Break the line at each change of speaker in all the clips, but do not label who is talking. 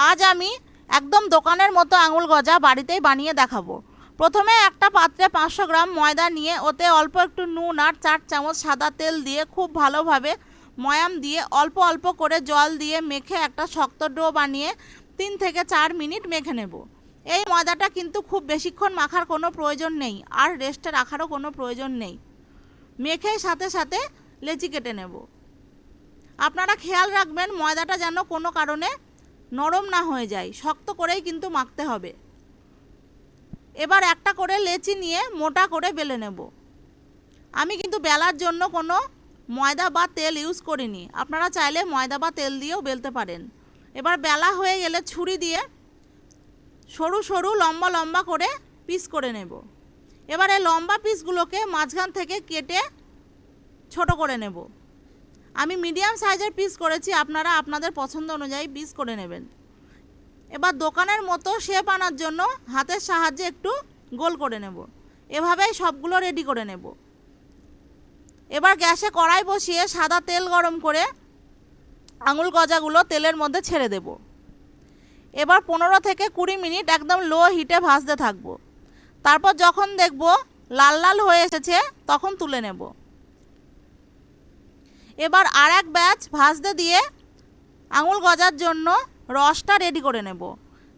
আজ আমি একদম দোকানের মতো আঙুল গজা বাড়িতেই বানিয়ে দেখাবো। প্রথমে একটা পাত্রে 500 গ্রাম ময়দা নিয়ে ওতে অল্প একটু নুন আর 4 চামচ সাদা তেল দিয়ে খুব ভালোভাবে ময়াম দিয়ে অল্প অল্প করে জল দিয়ে মেখে একটা শক্ত ডো বানিয়ে 3 থেকে 4 মিনিট মেখে নেব। এই ময়দাটা কিন্তু খুব বেশিক্ষণ মাখার কোনো প্রয়োজন নেই আর রেস্টে রাখারও কোনো প্রয়োজন নেই। মেখে সাথে সাথে লেচি কেটে নেব। আপনারা খেয়াল রাখবেন ময়দাটা যেন কোনো কারণে নরম না হয়ে যায়, শক্ত করেই কিন্তু মাখতে হবে। এবার একটা করে লেচি নিয়ে মোটা করে বেলে নেব। আমি কিন্তু বেলার জন্য কোনো ময়দা বা তেল ইউজ করিনি, আপনারা চাইলে ময়দা বা তেল দিয়েও বেলতে পারেন। এবার বেলা হয়ে গেলে ছুরি দিয়ে সরু সরু লম্বা লম্বা করে পিস করে নেব। এবার এই লম্বা পিসগুলোকে মাঝখান থেকে কেটে ছোট করে নেব। আমি মিডিয়াম সাইজের পিস করেছি, আপনারা আপনাদের পছন্দ অনুযায়ী পিস করে নেবেন। এবার দোকানের মতো শেপ আনার জন্য হাতের সাহায্যে একটু গোল করে নেব। এভাবেই সবগুলো রেডি করে নেব। এবার গ্যাসে কড়াই বসিয়ে সাদা তেল গরম করে আঙুল গজাগুলো তেলের মধ্যে ছেড়ে দেব। এবার 15 থেকে 20 মিনিট একদম লো হিটে ভাজতে থাকবো। তারপর যখন দেখব লাল লাল হয়ে এসেছে তখন তুলে নেব। এবার আর এক ব্যাচ ভাজতে দিয়ে আঙুল গজার জন্য রসটা রেডি করে নেব।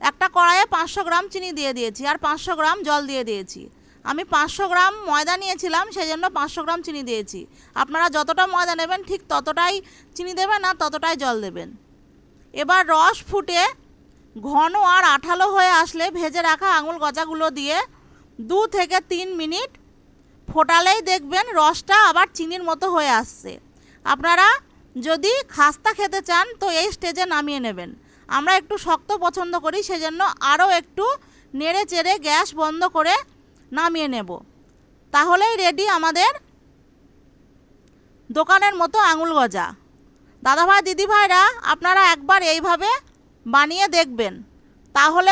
একটা কড়াইয়ে 500 গ্রাম চিনি দিয়ে দিয়েছি আর 500 গ্রাম জল দিয়ে দিয়েছি। আমি 500 গ্রাম ময়দা নিয়েছিলাম, সেই জন্য 500 গ্রাম চিনি দিয়েছি। আপনারা যতটা ময়দা নেবেন ঠিক ততটাই চিনি দেবেন আর ততটাই জল দেবেন। এবার রস ফুটে ঘন আর আঠালো হয়ে আসলে ভেজে রাখা আঙুল গজাগুলো দিয়ে 2 থেকে 3 মিনিট ফোটালেই দেখবেন রসটা আবার চিনির মতো হয়ে আসছে। আপনারা যদি খাস্তা খেতে চান তো এই স্টেজে নামিয়ে নেবেন। আমরা একটু শক্ত পছন্দ করি, সেজন্য আরও একটু নেড়ে চেড়ে গ্যাস বন্ধ করে নামিয়ে নেব। তাহলেই রেডি আমাদের দোকানের মতো আঙুল গজা। দাদাভাই দিদিভাইরা আপনারা একবার এইভাবে বানিয়ে দেখবেন, তাহলে